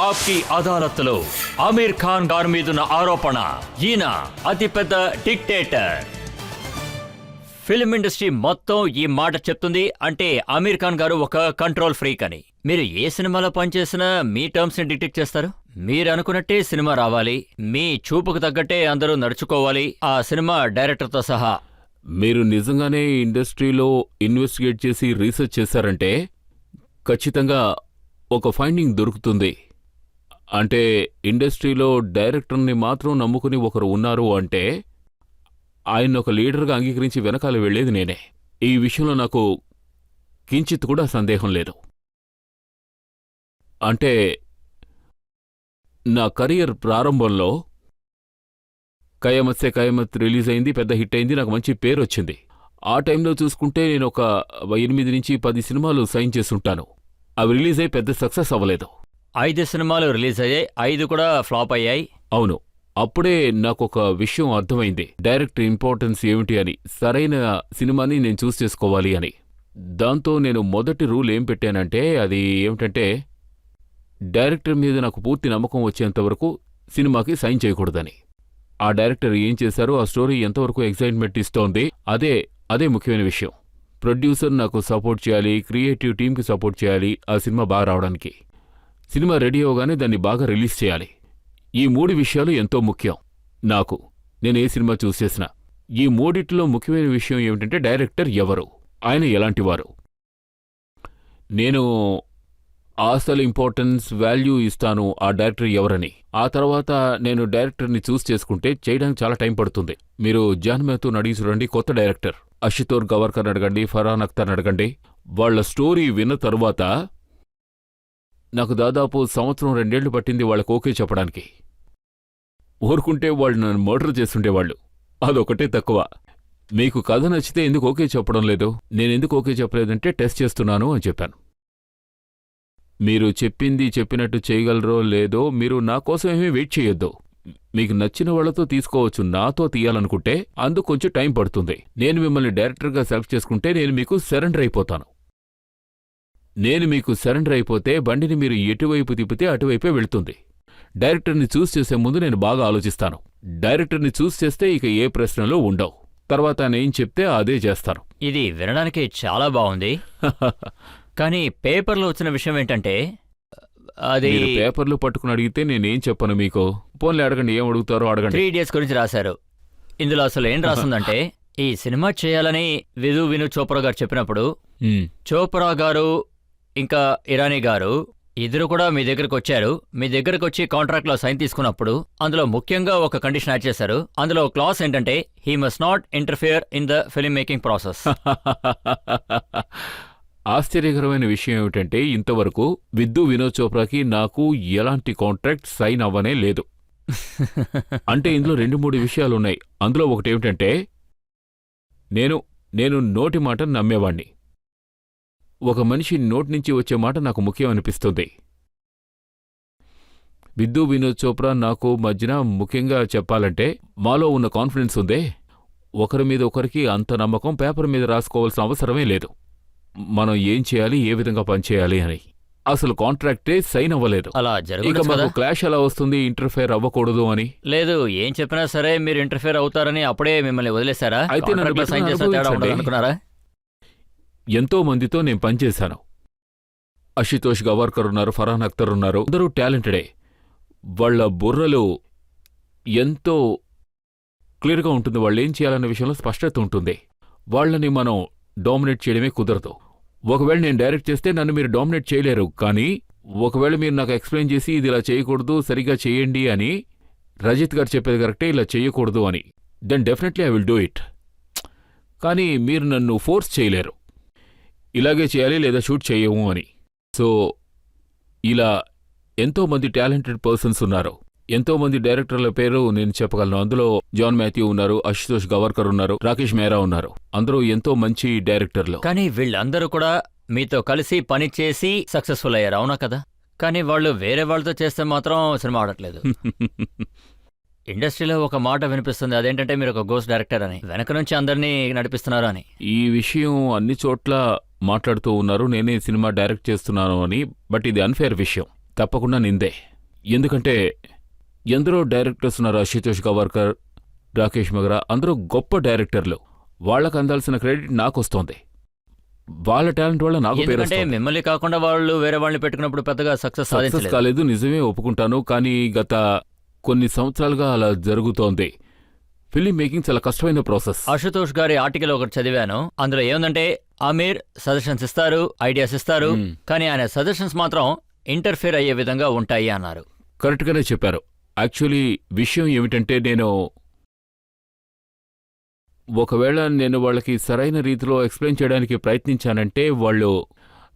ఆప్కి అదాలత్లో ఆమీర్ ఖాన్ గారి మీదున్న ఆరోపణ, ఈయన అతిపెద్ద డిక్టేటర్. ఫిల్మ్ ఇండస్ట్రీ మొత్తం ఈ మాట చెప్తుంది. అంటే ఆమీర్ ఖాన్ గారు ఒక కంట్రోల్ ఫ్రీక్ అని. మీరు ఏ సినిమాలో పనిచేసినా మీ టర్మ్స్ ని డిటెక్ట్ చేస్తారు. మీరు అనుకున్నట్టే సినిమా రావాలి, మీ చూపుకు తగ్గట్టే అందరూ నడుచుకోవాలి, ఆ సినిమా డైరెక్టర్తో సహా. మీరు నిజంగానే ఇండస్ట్రీలో ఇన్వెస్టిగేట్ చేసి రీసెర్చ్ చేశారంటే ఖచ్చితంగా ఒక ఫైండింగ్ దొరుకుతుంది. అంటే ఇండస్ట్రీలో డైరెక్టర్ని మాత్రం నమ్ముకుని ఒకరు ఉన్నారు అంటే ఆయన ఒక లీడర్గా అంగీకరించి వెనకాల వెళ్లేది నేనే. ఈ విషయంలో నాకు కించిత్ కూడా సందేహం లేదు. అంటే నా కెరియర్ ప్రారంభంలో కయామత్ సే కయామత్ రిలీజ్ అయింది, పెద్ద హిట్ అయింది, నాకు మంచి పేరు వచ్చింది. ఆ టైంలో చూసుకుంటే నేను ఒక 8 నుంచి 10 సినిమాలు సైన్ చేసుంటాను. అవి రిలీజ్ అయ్యి పెద్ద సక్సెస్ అవ్వలేదు. 5 సినిమాలు రిలీజ్ అయ్యాయి, 5 కూడా ఫ్లాప్ అయ్యాయి. అవును. అప్పుడే నాకొక విషయం అర్థమైంది, డైరెక్టర్ ఇంపార్టెన్స్ ఏమిటి అని. సరైన సినిమాని నేను చూస్ చేసుకోవాలి అని. దాంతో నేను మొదటి రూల్ ఏం పెట్టానంటే అది ఏమిటంటే డైరెక్టర్ మీద నాకు పూర్తి నమ్మకం వచ్చేంతవరకు సినిమాకి సైన్ చేయకూడదని. ఆ డైరెక్టర్ ఏం చేశారో, ఆ స్టోరీ ఎంతవరకు ఎక్సైట్మెంట్ ఇస్తోంది, అదే ముఖ్యమైన విషయం. ప్రొడ్యూసర్ నాకు సపోర్ట్ చేయాలి, క్రియేటివ్ టీంకి సపోర్ట్ చేయాలి ఆ సినిమా బాగా రావడానికి. సినిమా రెడీ అవగానే దాన్ని బాగా రిలీజ్ చేయాలి. ఈ 3 విషయాలు ఎంతో ముఖ్యం నాకు. నేను ఏ సినిమా చూస్ చేసినా ఈ 3లో ముఖ్యమైన విషయం ఏమిటంటే డైరెక్టర్ ఎవరు, ఆయన ఎలాంటివారు. నేను అసలు ఇంపార్టెన్స్ వాల్యూ ఇస్తాను ఆ డైరెక్టర్ ఎవరని. ఆ తర్వాత నేను డైరెక్టర్ని చూస్ చేసుకుంటే చేయడానికి చాలా టైం పడుతుంది. మీరు జాన్ మాథ్యూని అడిగి చూడండి, కొత్త డైరెక్టర్. అశుతోష్ గవార్కర్ అడగండి, ఫర్హాన్ అఖ్తర్ అడగండి. వాళ్ల స్టోరీ విన్న తరువాత నాకు దాదాపు 1-2 ఏళ్లు పట్టింది వాళ్ళకు ఓకే చెప్పడానికి. ఊరుకుంటే వాళ్ళు నన్ను మర్డర్ చేస్తుండేవాళ్ళు. అదొకటే తక్కువ. మీకు కథ నచ్చితే ఎందుకు ఓకే చెప్పడం లేదు? నేనెందుకు ఓకే చెప్పలేదంటే టెస్ట్ చేస్తున్నాను అని చెప్పాను. మీరు చెప్పింది చెప్పినట్టు చేయగలరో లేదో మీరు నా కోసం ఏమీ వెయిట్ చేయొద్దు. మీకు నచ్చిన వాళ్లతో తీసుకోవచ్చు, నాతో తీయాలనుకుంటే అందుకు కొంచెం టైం పడుతుంది. నేను మిమ్మల్ని డైరెక్టర్గా సెలెక్ట్ చేసుకుంటే నేను మీకు సరెండర్ అయిపోతాను. నేను మీకు సరెండర్ అయిపోతే బండిని మీరు ఎటువైపు తిప్పితే అటువైపే వెళుతుంది. డైరెక్టర్ని చూస్ చేసే ముందు నేను బాగా ఆలోచిస్తాను. డైరెక్టర్ని చూస్ చేస్తే ఇక ఏ ప్రశ్నలు ఉండవు. తర్వాత నేను చెప్తే అదే చేస్తాను. ఇది వినడానికి చాలా బాగుంది. కానీ పేపర్లో వచ్చిన విషయం ఏంటంటే అది పేపర్లు పట్టుకుని అడిగితే నేనేం చెప్పను మీకు. పోన్లే అడగండి, ఏం అడుగుతారో అడగండి. 3 Idiots గురించి రాశారు. ఇందులో అసలు ఏం రాస్తుందంటే ఈ సినిమా చేయాలని విను చోప్రా గారు చెప్పినప్పుడు చోప్రా గారు ఇంకా ఇరానీ గారు ఇద్దరు కూడా మీ దగ్గరకు వచ్చారు. మీ దగ్గరకు వచ్చి కాంట్రాక్ట్లో సైన్ తీసుకున్నప్పుడు అందులో ముఖ్యంగా ఒక కండిషన్ యాడ్ చేశారు. అందులో క్లాస్ ఏంటంటే he must not interfere in the film making process. ఆశ్చర్యకరమైన విషయం ఏమిటంటే ఇంతవరకు వినోద్ చోప్రాకి నాకు ఎలాంటి కాంట్రాక్ట్ సైన్ అవ్వనే లేదు. అంటే ఇందులో 2-3 విషయాలున్నాయి. అందులో ఒకటేమిటంటే నేను నోటి మాట నమ్మేవాణ్ణి. ఒక మనిషి నోటి నుంచి వచ్చే మాట నాకు ముఖ్యం అనిపిస్తుంది. వినోద్ చోప్రా నాకు మధ్యన ముఖ్యంగా చెప్పాలంటే మాలో ఉన్న కాన్ఫిడెన్స్ ఉందే, ఒకరి మీద ఒకరికి అంత నమ్మకం పేపర్ మీద రాసుకోవాల్సిన అవసరమే లేదు. మనం ఏం చేయాలి, ఏ విధంగా పనిచేయాలి అని. అసలు కాంట్రాక్టే సైన్ అవ్వలేదు. అలా ఇక మాకు క్లాష్ ఎలా వస్తుంది, ఇంటర్ఫేర్ అవ్వకూడదు అని. లేదు, ఏం చెప్పినా సరే మీరు ఇంటర్ఫేర్ అవుతారని అప్పుడే మిమ్మల్ని వదిలేశారా? అయితే అనుకున్నారా? ఎంతో మందితో నేను పనిచేశాను. అశుతోష్ గవార్కర్ ఉన్నారు, ఫర్హాన్ అఖ్తర్ ఉన్నారు. అందరూ టాలెంటెడే. వాళ్ల బుర్రలు ఎంతో క్లియర్గా ఉంటుంది. వాళ్ళు ఏం చేయాలనే విషయంలో స్పష్టత ఉంటుంది. వాళ్లని మనం డామినేట్ చేయడమే కుదరదు. ఒకవేళ నేను డైరెక్ట్ చేస్తే నన్ను మీరు డామినేట్ చేయలేరు. కానీ ఒకవేళ మీరు నాకు ఎక్స్ప్లెయిన్ చేసి ఇది ఇలా చేయకూడదు, సరిగా చేయండి అని, రజిత్ గారు చెప్పేది కరెక్టే, ఇలా చేయకూడదు అని, then definitely I will do it. కానీ మీరు నన్ను ఫోర్స్ చేయలేరు, ఇలాగే చేయాలి లేదా షూట్ చేయము అని. సో ఇలా ఎంతోమంది టాలెంటెడ్ పర్సన్స్ ఉన్నారు. ఎంతోమంది డైరెక్టర్ల పేరు నేను చెప్పగలను. అందులో జాన్ మాథ్యూ ఉన్నారు, అశుతోష్ గవార్కర్ ఉన్నారు, రాకేష్ మెహ్రా ఉన్నారు. అందరూ ఎంతో మంచి డైరెక్టర్లు. కానీ వీళ్ళందరూ కూడా మీతో కలిసి పని చేసి సక్సెస్ఫుల్ అయ్యారు, అవునా కదా? కానీ వాళ్ళు వేరే వాళ్ళతో చేస్తే మాత్రం సినిమా ఆడట్లేదు. ఇండస్ట్రీలో ఒక మాట వినిపిస్తుంది, అదేంటంటే మీరు ఒక గోస్ట్ డైరెక్టర్ అని, వెనక నుంచి అందరినీ నడిపిస్తున్నారు అని. ఈ విషయం అన్ని చోట్ల మాట్లాడుతూ ఉన్నారు, నేనే సినిమా డైరెక్ట్ చేస్తున్నాను అని. బట్ ఇది అన్ఫేర్ విషయం. తప్పకుండా నిందే. ఎందుకంటే ఎందరో డైరెక్టర్స్ ఉన్నారు. అశుతోష్ గవార్కర్, రాకేష్ మెహ్రా అందరూ గొప్ప డైరెక్టర్లు. వాళ్ళకు అందాల్సిన క్రెడిట్ నాకొస్తోంది. వాళ్ళ టాలెంట్ వల్ల నాకు పేరు ఎందుకంటే వస్తోంది. మిమ్మల్ని కాకుండా వాళ్ళు వేరే వాళ్ళని పెట్టుకున్నప్పుడు పెద్దగా సక్సెస్ సక్సెస్ సాధించలేదు. కాలేదు, నిజమే ఒప్పుకుంటాను. కానీ గత కొన్ని సంవత్సరాలుగా అలా జరుగుతోంది. ఫిలిం మేకింగ్ చాలా కష్టమైన ప్రాసెస్. అశుతోష్ గారి ఆర్టికల్ ఒకటి చదివాను. అందులో ఏముందంటే ఆమీర్ సజెషన్స్ ఇస్తారు, ఐడియాస్ ఇస్తారు, కానీ ఆయన సజెషన్స్ మాత్రం ఇంటర్ఫియర్ అయ్యే విధంగా ఉంటాయి అన్నారు. కరెక్ట్గానే చెప్పారు. యాక్చువల్లీ విషయం ఏమిటంటే, ఒకవేళ నేను వాళ్ళకి సరైన రీతిలో ఎక్స్ప్లెయిన్ చేయడానికి ప్రయత్నించానంటే, వాళ్ళు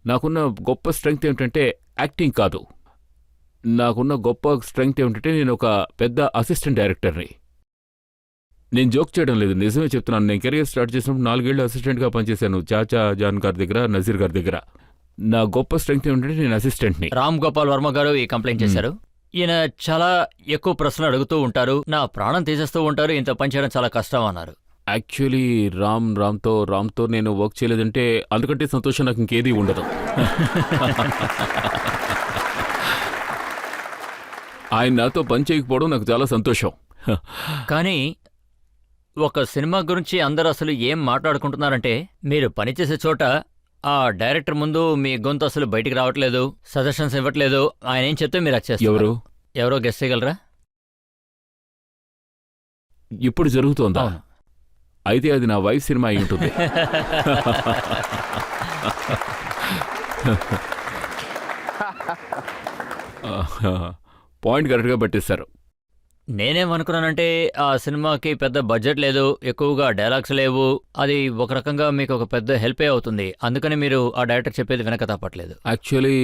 నాకున్న గొప్ప స్ట్రెంగ్త్ ఏమిటంటే యాక్టింగ్ కాదు. నాకున్న గొప్ప స్ట్రెంగ్త్ ఏమిటంటే నేను ఒక పెద్ద అసిస్టెంట్ డైరెక్టర్ని. నేను జోక్ చేయడం లేదు, నిజమే చెప్తున్నాను. నేను కెరియర్ స్టార్ట్ చేసినప్పుడు 4 ఏళ్ళు అసిస్టెంట్గా పనిచేశాను చాచా జాన్ గారి దగ్గర, నజీర్ గారి దగ్గర. నా గొప్ప స్ట్రెంగ్త్ ఏమిటంటే నేను అసిస్టెంట్ని. రామ్ గోపాల్ వర్మ గారు ఈ కంప్లైంట్ చేశారు. ఈయన చాలా ఎక్కువ ప్రశ్నలు అడుగుతూ ఉంటారు, నా ప్రాణం తీసేస్తూ ఉంటారు, ఇంత పని చేయడం చాలా కష్టం అన్నారు. యాక్చువల్లీ రామ్తో నేను వర్క్ చేయలేదంటే అందుకంటే సంతోషం నాకు ఇంకేదీ ఉండదు. ఆయన నాతో పని చేయకపోవడం నాకు చాలా సంతోషం. కానీ ఒక సినిమా గురించి అందరూ అసలు ఏం మాట్లాడుకుంటున్నారంటే, మీరు పనిచేసే చోట ఆ డైరెక్టర్ ముందు మీ గొంతు అసలు బయటికి రావట్లేదు, సజెషన్స్ ఇవ్వట్లేదు, ఆయన ఏం చెప్తే మీరు వచ్చేస్తారు. ఎవరో గెస్ట్ చేయగలరా? ఇప్పుడు జరుగుతోందా? అవును. అయితే అది నా వైఫ్ సినిమా అయి ఉంటుంది. పాయింట్ కరెక్ట్గా పట్టేశారు. నేనేమనుకున్నానంటే ఆ సినిమాకి పెద్ద బడ్జెట్ లేదు, ఎక్కువగా డైలాగ్స్ లేవు, అది ఒక రకంగా మీకు ఒక పెద్ద హెల్పే అవుతుంది, అందుకని మీరు ఆ డైరెక్టర్ చెప్పేది వెనక తప్పట్లేదు. యాక్చువల్లీ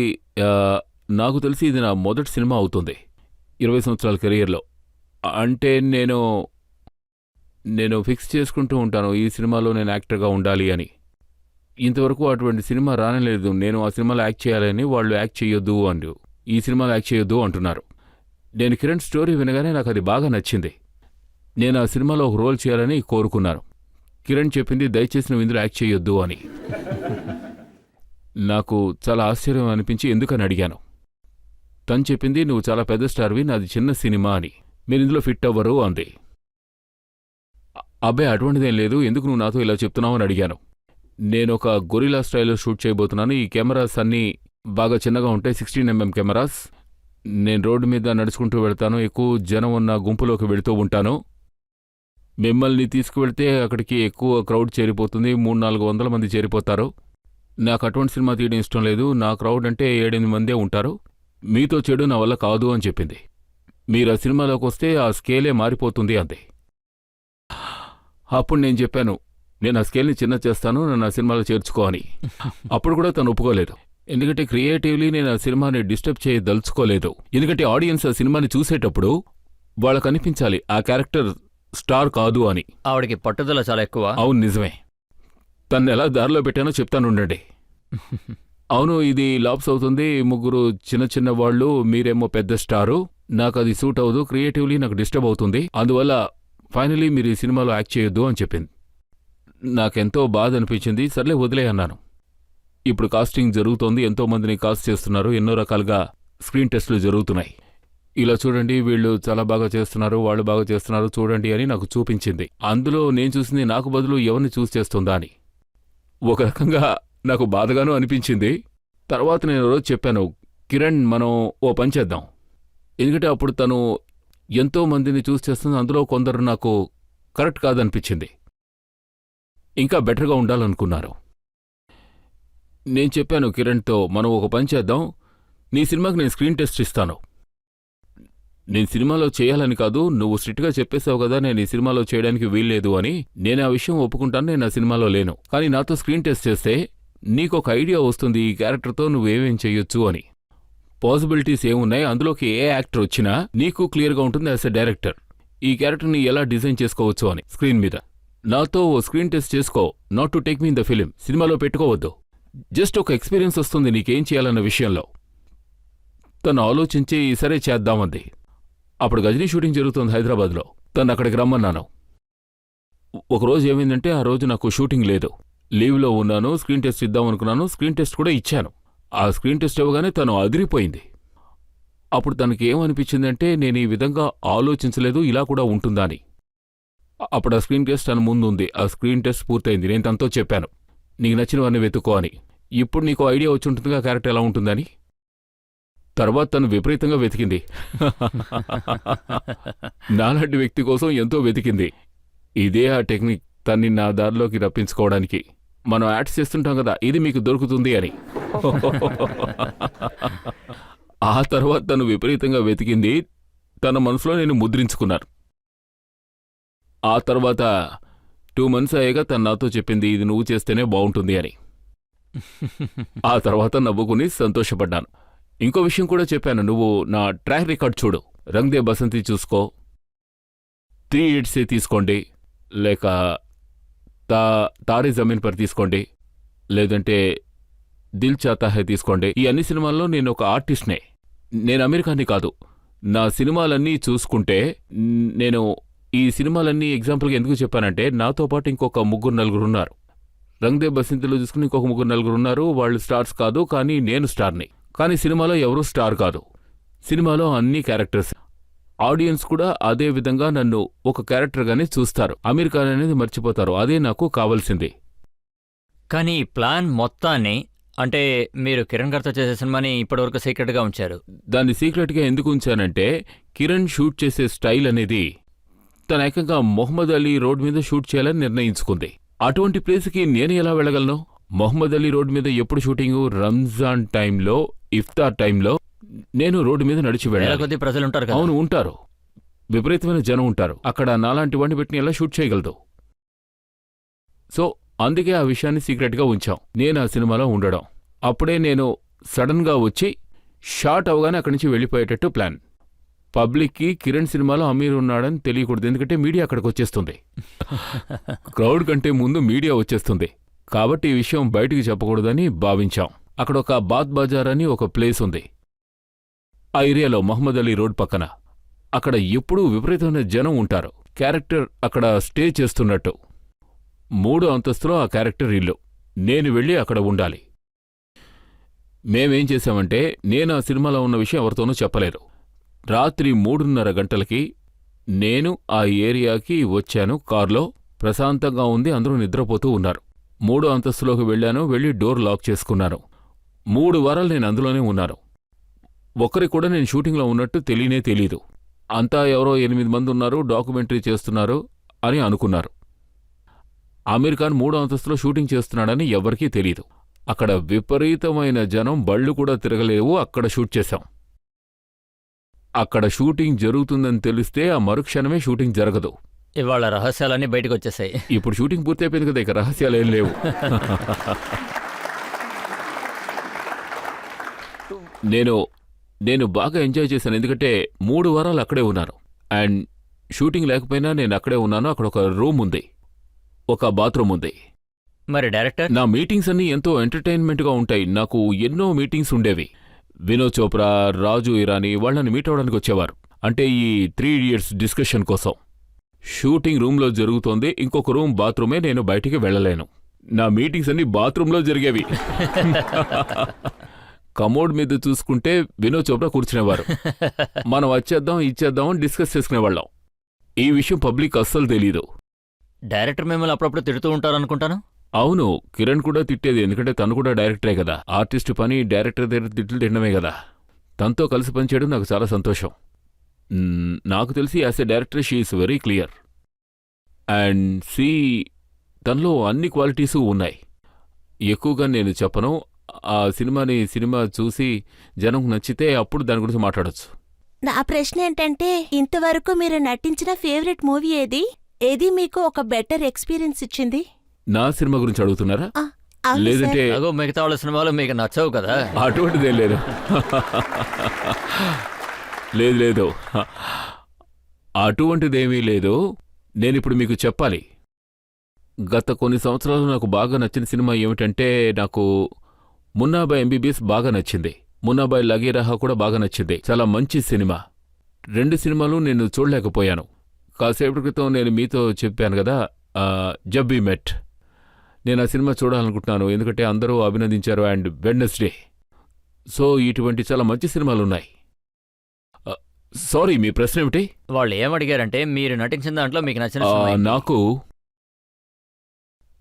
నాకు తెలిసి ఇది నా మొదటి సినిమా అవుతుంది 20 సంవత్సరాల కెరియర్లో. అంటే నేను ఫిక్స్ చేసుకుంటూ ఉంటాను ఈ సినిమాలో నేను యాక్టర్గా ఉండాలి అని. ఇంతవరకు అటువంటి సినిమా రానేలేదు. నేను ఆ సినిమాలో యాక్ట్ చేయాలని, వాళ్ళు యాక్ట్ చేయొద్దు అంటూ, ఈ సినిమాలో యాక్ట్ చేయొద్దు అంటున్నారు. నేను కిరణ్ స్టోరీ వినగానే నాకు అది బాగా నచ్చింది. నేను ఆ సినిమాలో ఒక రోల్ చేయాలని కోరుకున్నాను. కిరణ్ చెప్పింది దయచేసి నువ్వు ఇందులో యాక్ట్ చేయొద్దు అని. నాకు చాలా ఆశ్చర్యం అనిపించి ఎందుకని అడిగాను. తను చెప్పింది నువ్వు చాలా పెద్ద స్టార్వి, నాది చిన్న సినిమా అని, మీరు ఇందులో ఫిట్ అవ్వరు అంది. అబ్బాయి అటువంటిదేం లేదు, ఎందుకు నువ్వు నాతో ఇలా చెప్తున్నావు అని అడిగాను. నేను ఒక గొరిలా స్టైల్లో షూట్ చేయబోతున్నాను. ఈ కెమెరాస్ అన్నీ బాగా చిన్నగా ఉంటాయి, 16mm కెమెరాస్. నేను రోడ్డు మీద నడుచుకుంటూ వెళ్తాను, ఎక్కువ జనం ఉన్న గుంపులోకి వెళుతూ ఉంటాను. మిమ్మల్ని తీసుకువెళ్తే అక్కడికి ఎక్కువ క్రౌడ్ చేరిపోతుంది, 300-400 మంది చేరిపోతారు. నాకు అటువంటి సినిమా తీయడం ఇష్టం లేదు. నా క్రౌడ్ అంటే 7-8 మందే ఉంటారు. మీతో చెడు నా వల్ల కాదు అని చెప్పింది. మీరు ఆ సినిమాలోకి వస్తే ఆ స్కేలే మారిపోతుంది అంది. అప్పుడు నేను చెప్పాను, నేను ఆ స్కేల్ని చిన్న చేస్తాను, నన్ను ఆ సినిమాలో చేర్చుకో అని. అప్పుడు కూడా తను ఒప్పుకోలేదు. ఎందుకంటే క్రియేటివ్లీ నేను ఆ సినిమాని డిస్టర్బ్ చేయదలుచుకోలేదు. ఎందుకంటే ఆడియన్స్ ఆ సినిమాని చూసేటప్పుడు వాళ్ళకు అనిపించాలి ఆ క్యారెక్టర్ స్టార్ కాదు అని. ఆవిడకి పట్టుదల చాలా ఎక్కువ. అవును, నిజమే. తను ఎలా దారిలో పెట్టానో చెప్తానుండండి. అవును, ఇది లాప్స్ అవుతుంది, 3 చిన్న వాళ్ళు, మీరేమో పెద్ద స్టారు, నాకు అది సూట్ అవ్వదు, క్రియేటివ్లీ నాకు డిస్టర్బ్ అవుతుంది, అందువల్ల ఫైనలీ మీరు ఈ సినిమాలో యాక్ట్ చేయొద్దు అని చెప్పింది. నాకెంతో బాధ అనిపించింది. సర్లే వదిలే అన్నాను. ఇప్పుడు కాస్టింగ్ జరుగుతోంది, ఎంతోమందిని కాస్ట్ చేస్తున్నారు, ఎన్నో రకాలుగా స్క్రీన్ టెస్టులు జరుగుతున్నాయి. ఇలా చూడండి, వీళ్ళు చాలా బాగా చేస్తున్నారు, వాళ్ళు బాగా చేస్తున్నారు, చూడండి అని నాకు చూపించింది. అందులో నేను చూసింది నాకు బదులు ఎవరిని చూస్ చేస్తుందా అని. ఒక రకంగా నాకు బాధగానూ అనిపించింది. తర్వాత నేను రోజు చెప్పాను, కిరణ్ మనం ఓ పని చేద్దాం. ఎందుకంటే అప్పుడు తను ఎంతో మందిని చూస్ చేస్తుంది, అందులో కొందరు నాకు కరెక్ట్ కాదనిపించింది, ఇంకా బెటర్గా ఉండాలనుకున్నారు. నేను చెప్పాను కిరణ్తో, మనం ఒక పని చేద్దాం, నీ సినిమాకి నేను స్క్రీన్ టెస్ట్ ఇస్తాను. నేను సినిమాలో చేయాలని కాదు, నువ్వు స్ట్రిక్ట్గా చెప్పేశావు కదా నేను ఈ సినిమాలో చేయడానికి వీల్లేదు అని. నేను ఆ విషయం ఒప్పుకుంటాను, నేను ఆ సినిమాలో లేను. కానీ నాతో స్క్రీన్ టెస్ట్ చేస్తే నీకొక ఐడియా వస్తుంది ఈ క్యారెక్టర్తో నువ్వేమేం చెయ్యొచ్చు అని. పాసిబిలిటీస్ ఏమున్నాయి, అందులోకి ఏ యాక్టర్ వచ్చినా నీకు క్లియర్గా ఉంటుంది యాజ్ ఎ డైరెక్టర్, ఈ క్యారెక్టర్ని ఎలా డిజైన్ చేసుకోవచ్చు అని. స్క్రీన్ మీద నాతో ఓ స్క్రీన్ టెస్ట్ చేసుకో, not to take me in the film, సినిమాలో పెట్టుకోవద్దు, జస్ట్ ఒక ఎక్స్పీరియన్స్ వస్తుంది నీకేం చేయాలన్న విషయంలో. తను ఆలోచించి సరే చేద్దామంది. అప్పుడు గజనీ షూటింగ్ జరుగుతుంది హైదరాబాద్లో. తను అక్కడికి రమ్మన్నాను. ఒకరోజు ఏమైందంటే ఆ రోజు నాకు షూటింగ్ లేదు, లీవ్లో ఉన్నాను. స్క్రీన్ టెస్ట్ ఇద్దామనుకున్నాను, స్క్రీన్ టెస్ట్ కూడా ఇచ్చాను. ఆ స్క్రీన్ టెస్ట్ ఇవ్వగానే తను అదిరిపోయింది. అప్పుడు తనకి ఏమనిపించిందంటే నేను ఈ విధంగా ఆలోచించలేదు, ఇలా కూడా ఉంటుందా అని. అప్పుడు ఆ స్క్రీన్ టెస్ట్ తన ముందుంది. ఆ స్క్రీన్ టెస్ట్ పూర్తయింది. నేను తనతో చెప్పాను, నీకు నచ్చినవన్నీ వెతుక్కో అని. ఇప్పుడు నీకు ఐడియా వచ్చి ఉంటుందిగా క్యారెక్టర్ ఎలా ఉంటుందని. తర్వాత తను విపరీతంగా వెతికింది. నాలాంటి వ్యక్తి కోసం ఎంతో వెతికింది. ఇదే ఆ టెక్నిక్ తన్ని నా దారిలోకి రప్పించుకోవడానికి. మనం యాడ్స్ చేస్తుంటాం కదా, ఇది మీకు దొరుకుతుంది అని. ఆ తర్వాత తను విపరీతంగా వెతికింది. తన మనసులో నేను ముద్రించుకున్నాను. ఆ తర్వాత 2 months అయ్యాక తను నాతో చెప్పింది, ఇది నువ్వు చేస్తేనే బాగుంటుంది అని. ఆ తర్వాత నవ్వుకుని సంతోషపడ్డాను. ఇంకో విషయం కూడా చెప్పాను, నువ్వు నా ట్రాక్ రికార్డ్ చూడు. రంగ్ దే బసంతి చూసుకో, 3 Idiots తీసుకోండి, లేక తారే జమీన్ పర్ తీసుకోండి, లేదంటే దిల్ చాతా హై తీసుకోండి. ఈ అన్ని సినిమాల్లో నేను ఒక ఆర్టిస్ట్నే, నేను అమెరికాని కాదు. నా సినిమాలన్నీ చూసుకుంటే నేను ఈ సినిమాలన్నీ ఎగ్జాంపుల్గా ఎందుకు చెప్పానంటే, నాతో పాటు ఇంకొక 3-4 ఉన్నారు. రంగ్ దే బసంతిలో చూసుకుని ఇంకొక 3-4 ఉన్నారు. వాళ్ళు స్టార్స్ కాదు, కానీ నేను స్టార్ని. కానీ సినిమాలో ఎవరూ స్టార్ కాదు. సినిమాలో అన్ని క్యారెక్టర్స్. ఆడియన్స్ కూడా అదే విధంగా నన్ను ఒక క్యారెక్టర్గానే చూస్తారు. అమీర్ ఖాన్ అనేది మర్చిపోతారు. అదే నాకు కావాల్సింది. కానీ ఈ ప్లాన్ మొత్తాన్ని, అంటే మీరు కిరణ్ గారితో చేసే సినిమాని ఇప్పటివరకు సీక్రెట్గా ఉంచారు. దాన్ని సీక్రెట్గా ఎందుకు ఉంచానంటే, కిరణ్ షూట్ చేసే స్టైల్ అనేది తన ఏకంగా మొహమ్మద్ అలీ రోడ్ మీద షూట్ చేయాలని నిర్ణయించుకుంది. అటువంటి ప్లేస్కి నేను ఎలా వెళ్ళగలను? మొహమ్మద్ అలీ రోడ్ మీద ఎప్పుడు షూటింగు? రంజాన్ టైంలో, ఇఫ్తార్ టైంలో నేను రోడ్డు మీద నడిచి వెళ్ళాలి. కొద్ది ప్రజలు ఉంటారు కదా. అవును, ఉంటారు. విపరీతమైన జనం ఉంటారు. అక్కడ నాలాంటి వాడిని పెట్టి ఎలా షూట్ చేయగలదు? సో అందుకే ఆ విషయాన్ని సీక్రెట్గా ఉంచాం. నేను ఆ సినిమాలో ఉండడం. అప్పుడే నేను సడన్గా వచ్చి షాట్ అవగానే అక్కడి నుంచి వెళ్ళిపోయేటట్టు ప్లాన్. పబ్లిక్కి కిరణ్ సినిమాలో అమీర్ ఉన్నాడని తెలియకూడదు, ఎందుకంటే మీడియా అక్కడికి వచ్చేస్తుంది. క్రౌడ్ కంటే ముందు మీడియా వచ్చేస్తుంది. కాబట్టి ఈ విషయం బయటికి చెప్పకూడదని భావించాం. అక్కడ ఒక బాత్ బజార్ అని ఒక ప్లేస్ ఉంది. ఆ ఏరియాలో మహమ్మద్ అలీ రోడ్ పక్కన. అక్కడ ఎప్పుడూ విపరీతమైన జనం ఉంటారు. క్యారెక్టర్ అక్కడ స్టే చేస్తున్నట్టు. 3వ అంతస్తులో ఆ క్యారెక్టర్ ఇల్లు. నేను వెళ్ళి అక్కడ ఉండాలి. మేమేం చేశామంటే, నేను ఆ సినిమాలో ఉన్న విషయం ఎవరితోనూ చెప్పలేదు. రాత్రి 3:30 గంటలకి నేను ఆ ఏరియాకి వచ్చాను కారులో. ప్రశాంతంగా ఉంది, అందరూ నిద్రపోతూ ఉన్నారు. 3వ అంతస్తులోకి వెళ్ళాను. వెళ్ళి డోర్ లాక్ చేసుకున్నాను. 3 వారాలు నేను అందులోనే ఉన్నాను. ఒక్కరికి కూడా నేను షూటింగ్లో ఉన్నట్టు తెలియనే తెలీదు. అంతా ఎవరో 8 మంది ఉన్నారు, డాక్యుమెంటరీ చేస్తున్నారు అని అనుకున్నారు. ఆమీర్ ఖాన్ 3వ అంతస్తులో షూటింగ్ చేస్తున్నాడని ఎవ్వరికీ తెలీదు. అక్కడ విపరీతమైన జనం, బళ్ళు కూడా తిరగలేవు. అక్కడ షూట్ చేశాం. అక్కడ షూటింగ్ జరుగుతుందని తెలిస్తే ఆ మరుక్షణమే షూటింగ్ జరగదు. ఇవాళ రహస్యాలన్నీ బయటకు వచ్చేసాయి. ఇప్పుడు షూటింగ్ పూర్తయిపోయింది కదా, ఇక రహస్యాలేం లేవు. నేను బాగా ఎంజాయ్ చేశాను, ఎందుకంటే 3 వారాలు అక్కడే ఉన్నాను. అండ్ షూటింగ్ లేకపోయినా నేను అక్కడే ఉన్నాను. అక్కడ ఒక రూమ్ ఉంది, ఒక బాత్రూమ్ ఉంది. మరి డైరెక్టర్? నా మీటింగ్స్ అన్నీ ఎంతో ఎంటర్టైన్మెంట్గా ఉంటాయి. నాకు ఎన్నో మీటింగ్స్ ఉండేవి. వినోద్ చోప్రా, రాజు ఇరానీ వాళ్ళని మీట్ అవడానికి వచ్చేవారు. అంటే ఈ 3 Idiots డిస్కషన్ కోసం. షూటింగ్ రూమ్లో జరుగుతోంది, ఇంకొక రూమ్ బాత్రూమే. నేను బయటికి వెళ్ళలేను. నా మీటింగ్స్ అన్నీ బాత్రూంలో జరిగేవి. కమోడ్ మీద చూసుకుంటే వినోద్ చోప్రా కూర్చునేవారు. మనం వచ్చేద్దాం ఇచ్చేద్దాం అని డిస్కస్ చేసుకునేవాళ్ళం. ఈ విషయం పబ్లిక్ అస్సలు తెలీదు. డైరెక్టర్ మిమ్మల్ని అప్పుడప్పుడు తిడుతూ ఉంటారనుకుంటాను. అవును, కిరణ్ కూడా తిట్టేది, ఎందుకంటే తను కూడా డైరెక్టరే కదా. ఆర్టిస్ట్ పని డైరెక్టర్ దగ్గర తిట్లు తినడమే కదా. తనతో కలిసి పనిచేయడం నాకు చాలా సంతోషం. నాకు తెలిసి as a director she is very clear. And తనలో అన్ని క్వాలిటీసు ఉన్నాయి. ఎక్కువగా నేను చెప్పను. ఆ సినిమా చూసి జనం నచ్చితే అప్పుడు దాని గురించి మాట్లాడొచ్చు. నా ప్రశ్న ఏంటంటే, ఇంతవరకు మీరు నటించిన ఫేవరెట్ మూవీ ఏది? ఏది మీకు ఒక బెటర్ ఎక్స్పీరియన్స్ ఇచ్చింది? నా సినిమా గురించి అడుగుతున్నారా? అవును లేదంటే సార్. అగో మిగతా వాళ్ళ సినిమాలు మీకు నచ్చవు కదా. అటువంటిదేం లేదు. లేదు, అటువంటిదేమీ లేదు. నేనిప్పుడు మీకు చెప్పాలి. గత కొన్ని సంవత్సరాలు నాకు బాగా నచ్చిన సినిమా ఏమిటంటే, నాకు మున్నాబాయ్ ఎంబీబీఎస్ బాగా నచ్చింది. మున్నాబాయ్ లగే రహా కూడా బాగా నచ్చింది. చాలా మంచి సినిమా. 2 సినిమాలు నేను చూడలేకపోయాను. కాసేపటి క్రితం నేను మీతో చెప్పాను కదా, జబ్ వీ మెట్. నేను ఆ సినిమా చూడాలనుకుంటున్నాను, ఎందుకంటే అందరూ అభినందించారు. And Wednesday. సో ఇటువంటి చాలా మంచి సినిమాలున్నాయి. సారీ, మీ ప్రశ్న ఏమిటి? వాళ్ళు ఏమడిగారంటే మీరు నటించిన దాంట్లో మీకు నచ్చిన ఆ, సినిమా ఏంటి?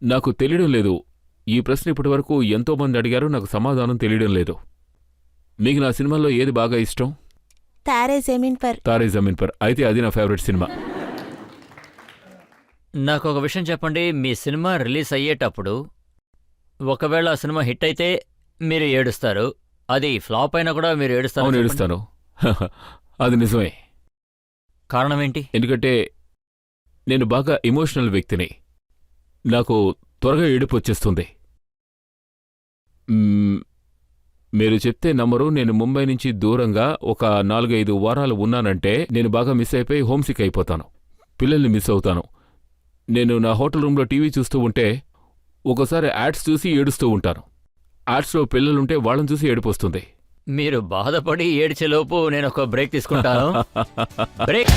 నాకు తెలియడం లేదు. ఈ ప్రశ్న ఇప్పటి వరకు ఎంతో మంది అడిగారు, నాకు సమాధానం తెలియడం లేదు. మీకు నా సినిమాల్లో ఏది బాగా ఇష్టం? తారే జమీన్ పర్. తారే జమీన్ పర్. అయితే అది నా ఫేవరెట్ సినిమా. నాకు ఒక విషయం చెప్పండి, మీ సినిమా రిలీజ్ అయ్యేటప్పుడు ఒకవేళ ఆ సినిమా హిట్ అయితే మీరు ఏడుస్తారు, అది ఫ్లాప్ అయినా కూడా మీరు ఏడుస్తారు. అవును, ఏడుస్తాను. అది నిజమే. కారణం ఏంటి? ఎందుకంటే నేను బాగా ఎమోషనల్ వ్యక్తిని. నాకు త్వరగా ఏడుపు వచ్చేస్తుంది. మీరు చెప్తే నమ్మరు, నేను ముంబై నుంచి దూరంగా ఒక 4-5 వారాలు ఉన్నానంటే నేను బాగా మిస్ అయిపోయి హోమ్సిక్ అయిపోతాను. పిల్లల్ని మిస్ అవుతాను. నేను నా హోటల్ రూమ్లో టీవీ చూస్తూ ఉంటే ఒకసారి యాడ్స్ చూసి ఏడుస్తూ ఉంటాను. యాడ్స్లో పిల్లలుంటే వాళ్ళని చూసి ఏడుపు వస్తుంది. మీరు బాధపడి ఏడ్చేలోపు నేను ఒక బ్రేక్ తీసుకుంటాను. బ్రేక్.